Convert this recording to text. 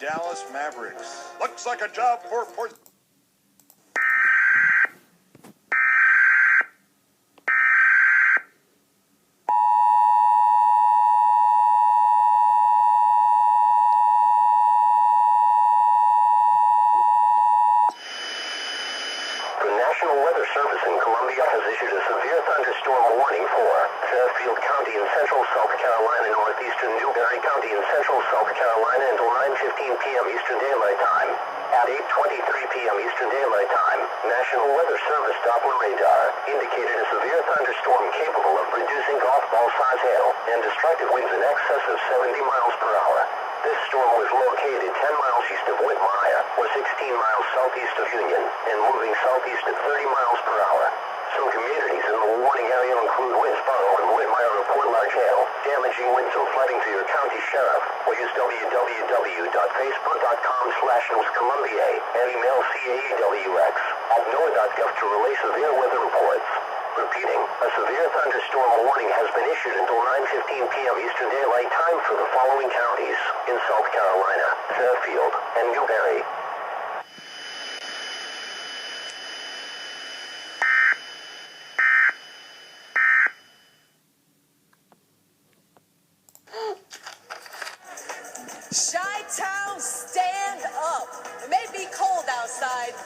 Dallas Mavericks. Looks like a job for The National Weather Service in Columbia has issued a severe thunderstorm warning for Fairfield County in central South Carolina, northeastern Newberry County in central South Carolina until 9:15 p.m. Eastern Daylight Time. At 8:23 p.m. Eastern Daylight Time, National Weather Service Doppler radar indicated a severe thunderstorm capable of producing golf ball-size hail and destructive winds in excess of 70 miles per hour. This storm was located 10 miles east of Whitmire, or 16 miles southeast of Union, and moving southeast at 30 miles per hour. Some communities in the warning area include Winsboro and Whitmire report large hail, damaging winds and flooding to your county sheriff, or use www.facebook.com/NewsColumbia and email caews@noaa.gov to relay severe weather reports. Repeating, a severe thunderstorm warning has been issued until 9:15 p.m. Eastern Daylight Time for the following counties in South Carolina: Fairfield and Newberry.